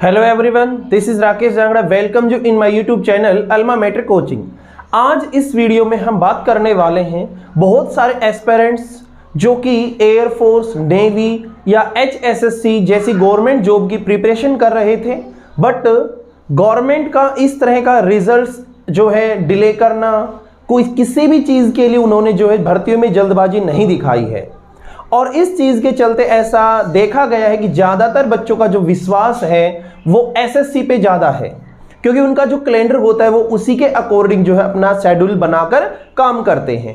Hello everyone, this is Rakesh Jangra. Welcome you in my YouTube channel alma matric coaching. आज इस video में हम बात करने वाले हैं बहुत सारे एस्पिरेंट्स जो कि एयरफोर्स, नेवी या HSSC जैसी गवर्नमेंट जॉब की प्रिपरेशन कर रहे थे, बट गवर्नमेंट का इस तरह का रिजल्ट्स जो है डिले करना, कोई किसी भी चीज़ के लिए उन्होंने जो है भर्तियों में जल्दबाजी नहीं दिखाई है। और इस चीज़ के चलते ऐसा देखा गया है कि ज़्यादातर बच्चों का जो विश्वास है वो SSC पे ज़्यादा है, क्योंकि उनका जो कैलेंडर होता है वो उसी के अकॉर्डिंग जो है अपना शेड्यूल बनाकर काम करते हैं।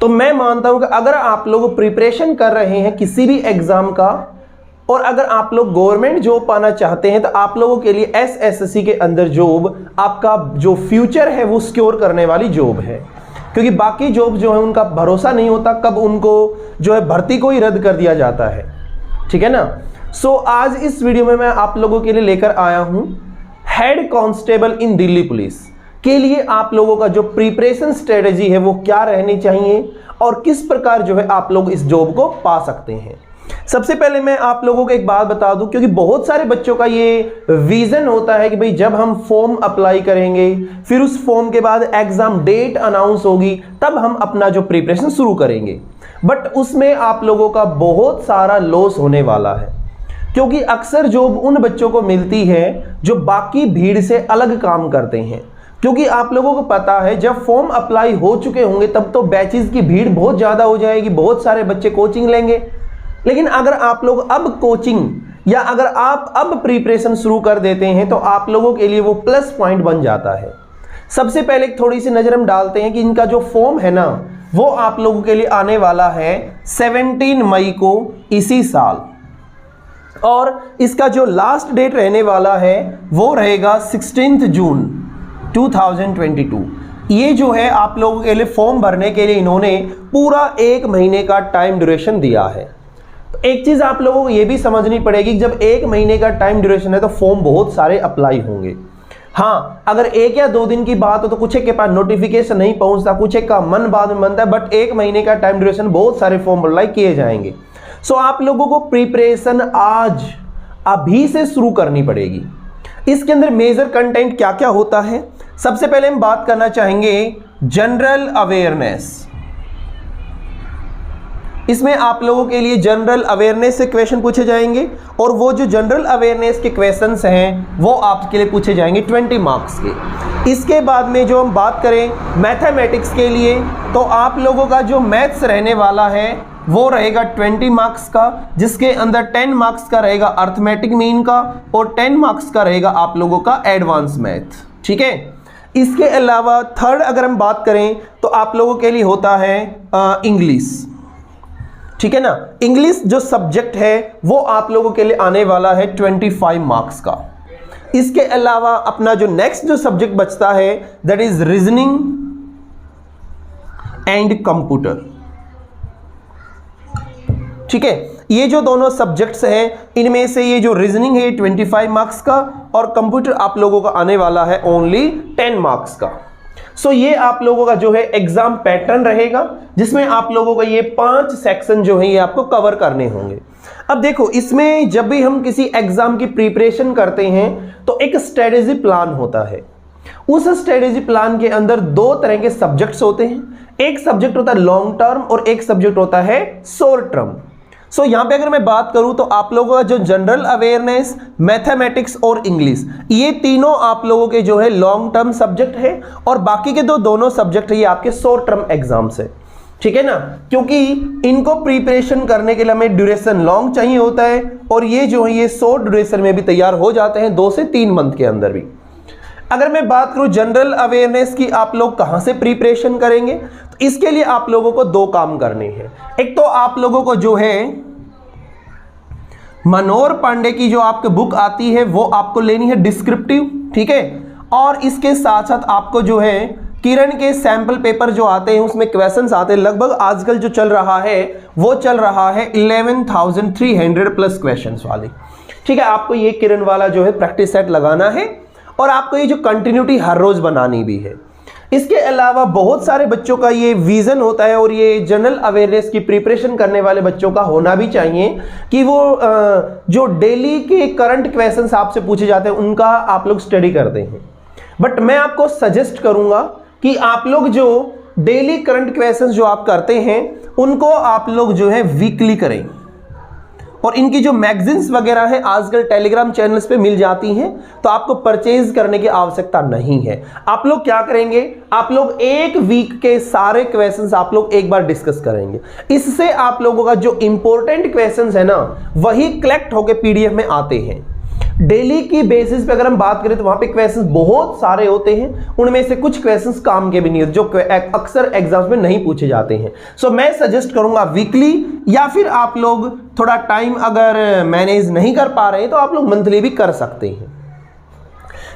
तो मैं मानता हूं कि अगर आप लोग प्रिपरेशन कर रहे हैं किसी भी एग्ज़ाम का और अगर आप लोग गवर्नमेंट जॉब पाना चाहते हैं तो आप लोगों के लिए SSC के अंदर जॉब आपका जो फ्यूचर है वो सिक्योर करने वाली जॉब है, क्योंकि बाकी जॉब जो है उनका भरोसा नहीं होता कब उनको जो है भर्ती को ही रद्द कर दिया जाता है। ठीक है ना। सो आज इस वीडियो में मैं आप लोगों के लिए लेकर आया हूं हेड कांस्टेबल इन दिल्ली पुलिस के लिए आप लोगों का जो प्रिपरेशन स्ट्रेटेजी है वो क्या रहनी चाहिए और किस प्रकार जो है आप लोग इस जॉब को पा सकते हैं। सबसे पहले मैं आप लोगों को एक बात बता दूं, क्योंकि बहुत सारे बच्चों का ये विजन होता है कि भाई जब हम फॉर्म अप्लाई करेंगे फिर उस फॉर्म के बाद एग्जाम डेट अनाउंस होगी तब हम अपना जो प्रिपरेशन शुरू करेंगे, बट उसमें आप लोगों का बहुत सारा लॉस होने वाला है, क्योंकि अक्सर जॉब उन बच्चों को मिलती है जो बाकी भीड़ से अलग काम करते हैं। क्योंकि आप लोगों को पता है जब फॉर्म अप्लाई हो चुके होंगे तब तो बैचेस की भीड़ बहुत ज़्यादा हो जाएगी, बहुत सारे बच्चे कोचिंग लेंगे। लेकिन अगर आप लोग अब कोचिंग या अगर आप अब प्रिपरेशन शुरू कर देते हैं तो आप लोगों के लिए वो प्लस पॉइंट बन जाता है। सबसे पहले थोड़ी सी नज़र हम डालते हैं कि इनका जो फॉर्म है ना वो आप लोगों के लिए आने वाला है 17 मई को इसी साल, और इसका जो लास्ट डेट रहने वाला है वो रहेगा 16 जून 2022। ये जो है आप लोगों के लिए फॉर्म भरने के लिए इन्होंने पूरा 1 महीने का टाइम ड्यूरेशन दिया है। एक चीज़ आप लोगों को ये भी समझनी पड़ेगी कि जब 1 महीने का टाइम ड्यूरेशन है तो फॉर्म बहुत सारे अप्लाई होंगे। हाँ, अगर 1 या 2 दिन की बात हो तो कुछ एक के पास नोटिफिकेशन नहीं पहुंचता, कुछ एक का मन बाद में बनता है, बट 1 महीने का टाइम ड्यूरेशन बहुत सारे फॉर्म अप्लाई किए जाएंगे। सो आप लोगों को प्रिपरेशन आज अभी से शुरू करनी पड़ेगी। इसके अंदर मेजर कंटेंट क्या क्या होता है, सबसे पहले हम बात करना चाहेंगे जनरल अवेयरनेस। इसमें आप लोगों के लिए जनरल अवेयरनेस से क्वेश्चन पूछे जाएंगे और वो जो जनरल अवेयरनेस के क्वेश्चंस हैं वो आपके लिए पूछे जाएंगे 20 मार्क्स के। इसके बाद में जो हम बात करें मैथमेटिक्स के लिए तो आप लोगों का जो मैथ्स रहने वाला है वो रहेगा 20 मार्क्स का, जिसके अंदर 10 मार्क्स का रहेगा अर्थमेटिक मीन का और 10 मार्क्स का रहेगा आप लोगों का एडवांस मैथ। ठीक है। इसके अलावा थर्ड अगर हम बात करें तो आप लोगों के लिए होता है इंग्लिश। ठीक है ना। इंग्लिश जो सब्जेक्ट है वो आप लोगों के लिए आने वाला है 25 मार्क्स का। इसके अलावा अपना जो नेक्स्ट जो सब्जेक्ट बचता है that is reasoning and computer. ठीक है। ये जो दोनों सब्जेक्ट्स हैं इनमें से ये जो रीजनिंग है 25 मार्क्स का और कंप्यूटर आप लोगों का आने वाला है ओनली 10 मार्क्स का। सो ये आप लोगों का जो है एग्जाम पैटर्न रहेगा, जिसमें आप लोगों का ये 5 सेक्शन जो है ये आपको कवर करने होंगे। अब देखो, इसमें जब भी हम किसी एग्जाम की प्रिपरेशन करते हैं तो एक स्ट्रेटेजी प्लान होता है। उस स्ट्रेटेजी प्लान के अंदर 2 तरह के सब्जेक्ट्स होते हैं। एक सब्जेक्ट होता है लॉन्ग टर्म और एक सब्जेक्ट होता है शॉर्ट टर्म। सो यहाँ पे अगर मैं बात करूं तो आप लोगों का जो जनरल अवेयरनेस, मैथमेटिक्स और इंग्लिश, ये तीनों आप लोगों के जो है लॉन्ग टर्म सब्जेक्ट है और बाकी के दोनों सब्जेक्ट ये आपके शॉर्ट टर्म एग्जाम्स है। ठीक है ना। क्योंकि इनको प्रिपरेशन करने के लिए हमें ड्यूरेशन लॉन्ग चाहिए होता है और ये जो है ये शॉर्ट ड्यूरेशन में भी तैयार हो जाते हैं 2 से 3 मंथ के अंदर भी। अगर मैं बात करूं जनरल अवेयरनेस की आप लोग कहां से प्रिपरेशन करेंगे तो इसके लिए आप लोगों को 2 काम करने हैं। एक तो आप लोगों को जो है मनोहर पांडे की जो आपकी बुक आती है वो आपको लेनी है डिस्क्रिप्टिव। ठीक है। और इसके साथ साथ आपको जो है किरण के सैंपल पेपर जो आते हैं उसमें क्वेश्चंस आते हैं, लगभग आजकल जो चल रहा है वो चल रहा है 11,300 प्लस क्वेश्चंस वाले। ठीक है। आपको ये किरण वाला जो है प्रैक्टिस सेट लगाना है और आपको ये जो कंटिन्यूटी हर रोज बनानी भी है। इसके अलावा बहुत सारे बच्चों का ये विजन होता है और ये जनरल अवेयरनेस की प्रिपरेशन करने वाले बच्चों का होना भी चाहिए कि वो जो डेली के करंट क्वेश्चंस आपसे पूछे जाते हैं उनका आप लोग स्टडी करते हैं। बट मैं आपको सजेस्ट करूंगा कि आप लोग जो डेली करंट क्वेश्चंस जो आप करते हैं उनको आप लोग जो है वीकली करें। और इनकी जो मैगजीन्स वगैरह है आजकल टेलीग्राम चैनल्स पे मिल जाती हैं, तो आपको परचेज करने की आवश्यकता नहीं है। आप लोग क्या करेंगे, आप लोग एक वीक के सारे क्वेश्चंस आप लोग एक बार डिस्कस करेंगे। इससे आप लोगों का जो इंपॉर्टेंट क्वेश्चंस है ना वही कलेक्ट होकर पीडीएफ में आते हैं। डेली की बेसिस पे अगर हम बात करें तो वहां पे क्वेश्चंस बहुत सारे होते हैं, उनमें से कुछ क्वेश्चंस काम के भी नहीं होते जो अक्सर एग्जाम्स में नहीं पूछे जाते हैं। सो मैं सजेस्ट करूंगा वीकली, या फिर आप लोग थोड़ा टाइम अगर मैनेज नहीं कर पा रहे हैं तो आप लोग मंथली भी कर सकते हैं।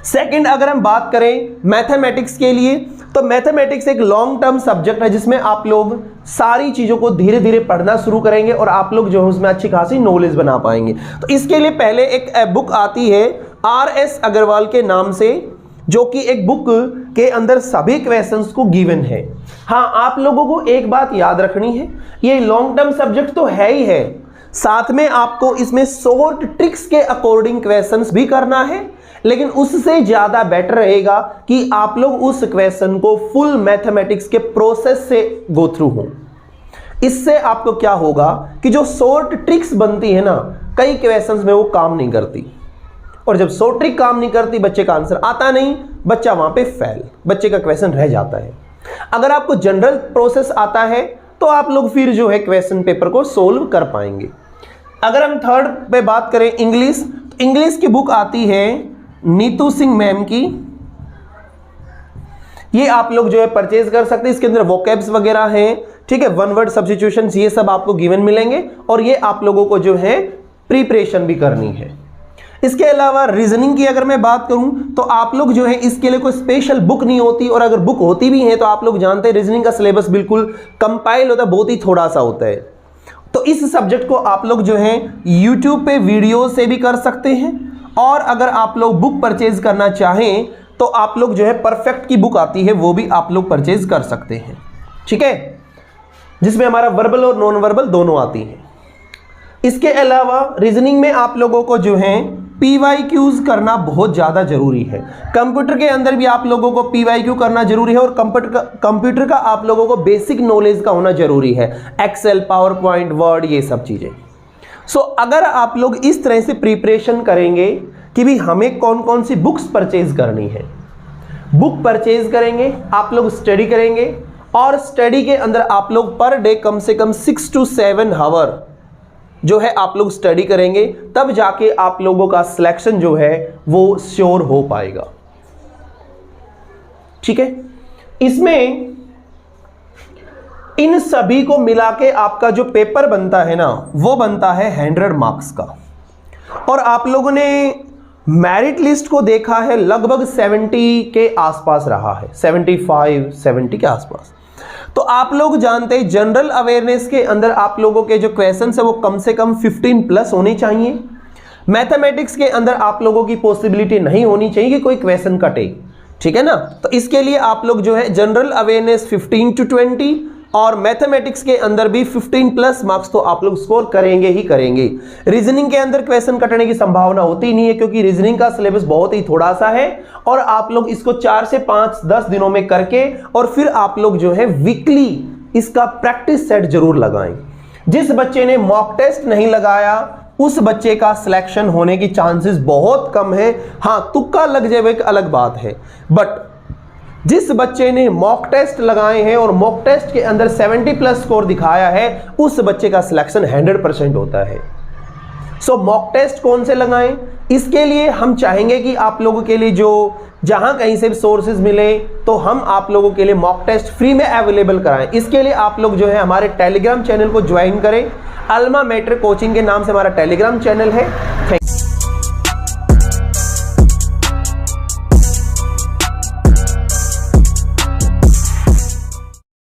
सेकंड, अगर हम बात करें मैथमेटिक्स के लिए, तो मैथमेटिक्स एक लॉन्ग टर्म सब्जेक्ट है जिसमें आप लोग सारी चीजों को धीरे धीरे पढ़ना शुरू करेंगे और आप लोग जो है उसमें अच्छी खासी नॉलेज बना पाएंगे। तो इसके लिए पहले एक बुक आती है RS अग्रवाल के नाम से, जो कि एक बुक के अंदर सभी क्वेश्चंस को गिवन है। हाँ, आप लोगों को एक बात याद रखनी है, ये लॉन्ग टर्म सब्जेक्ट तो है ही है, साथ में आपको इसमें शॉर्ट ट्रिक्स के अकॉर्डिंग क्वेश्चंस भी करना है, लेकिन उससे ज्यादा बेटर रहेगा कि आप लोग उस क्वेश्चन को फुल मैथमेटिक्स के प्रोसेस से गो थ्रू हो। इससे आपको क्या होगा कि जो शॉर्ट ट्रिक्स बनती है ना कई क्वेश्चंस में वो काम नहीं करती, और जब शॉर्ट ट्रिक काम नहीं करती बच्चे का आंसर आता नहीं, बच्चा वहां पे फेल, बच्चे का क्वेश्चन रह जाता है। अगर आपको जनरल प्रोसेस आता है तो आप लोग फिर जो है क्वेश्चन पेपर को सोल्व कर पाएंगे। अगर हम थर्ड पे बात करें इंग्लिश, तो इंग्लिश की बुक आती है नीतू सिंह मैम की, ये आप लोग जो है परचेज कर सकते हैं। इसके अंदर वोकैब्स वगैरह हैं, ठीक है, वन वर्ड सब्स्टिट्यूशंस, ये सब आपको गिवन मिलेंगे और ये आप लोगों को जो है प्रिपरेशन भी करनी है। इसके अलावा रीजनिंग की अगर मैं बात करूं तो आप लोग जो है इसके लिए कोई स्पेशल बुक नहीं होती, और अगर बुक होती भी है तो आप लोग जानते हैं रीजनिंग का सिलेबस बिल्कुल कंपाइल होता है, बहुत ही थोड़ा सा होता है। तो इस सब्जेक्ट को आप लोग जो है यूट्यूब पे वीडियो से भी कर सकते हैं, और अगर आप लोग बुक परचेज करना चाहें तो आप लोग जो है परफेक्ट की बुक आती है वो भी आप लोग परचेज कर सकते हैं, ठीक है, जिसमें हमारा वर्बल और नॉन वर्बल दोनों आती हैं। इसके अलावा रीजनिंग में आप लोगों को जो है PYQs करना बहुत ज़्यादा जरूरी है। कंप्यूटर के अंदर भी आप लोगों को PYQ करना जरूरी है, और कंप्यूटर का आप लोगों को बेसिक नॉलेज का होना जरूरी है, एक्सेल, पावर पॉइंट, वर्ड, ये सब चीज़ें। सो अगर आप लोग इस तरह से प्रिपरेशन करेंगे कि भी हमें कौन कौन सी बुक्स परचेज करनी है, बुक परचेज करेंगे, आप लोग स्टडी करेंगे, और स्टडी के अंदर आप लोग पर डे कम से कम 6 to 7 आवर जो है आप लोग स्टडी करेंगे, तब जाके आप लोगों का सिलेक्शन जो है वो श्योर हो पाएगा, ठीक है। इसमें इन सभी को मिला के आपका जो पेपर बनता है ना वो बनता है 100 मार्क्स का, और आप लोगों ने मेरिट लिस्ट को देखा है लगभग 70 के आसपास रहा है, 75, 70 के आसपास। तो आप लोग जानते हैं जनरल अवेयरनेस के अंदर आप लोगों के जो क्वेश्चंस है वो कम से कम 15 प्लस होने चाहिए। मैथमेटिक्स के अंदर आप लोगों की पॉसिबिलिटी नहीं होनी चाहिए कि कोई क्वेश्चन कटे, ठीक है ना। तो इसके लिए आप लोग जो है जनरल अवेयरनेस 15 to 20 और मैथमेटिक्स के अंदर भी 15 प्लस मार्क्स तो आप लोग स्कोर करेंगे ही करेंगे। रीजनिंग के अंदर क्वेश्चन कटने की संभावना होती नहीं है, क्योंकि रीजनिंग का सिलेबस बहुत ही थोड़ा सा है, और आप लोग इसको 4 से 5-10 दिनों में करके और फिर आप लोग जो है वीकली इसका प्रैक्टिस सेट जरूर लगाएं। जिस बच्चे ने मॉक टेस्ट नहीं लगाया उस बच्चे का सिलेक्शन होने की चांसेस बहुत कम है। हाँ, तुक्का लग जाए एक अलग बात है, बट जिस बच्चे ने मॉक टेस्ट लगाए हैं और मॉक टेस्ट के अंदर 70 प्लस स्कोर दिखाया है उस बच्चे का सिलेक्शन 100% होता है। सो मॉक टेस्ट कौन से लगाएं, इसके लिए हम चाहेंगे कि आप लोगों के लिए जो जहां कहीं से भी सोर्सेज मिले तो हम आप लोगों के लिए मॉक टेस्ट फ्री में अवेलेबल कराएं। इसके लिए आप लोग जो है हमारे टेलीग्राम चैनल को ज्वाइन करें। अल्मा मैट्रिक कोचिंग के नाम से हमारा टेलीग्राम चैनल है।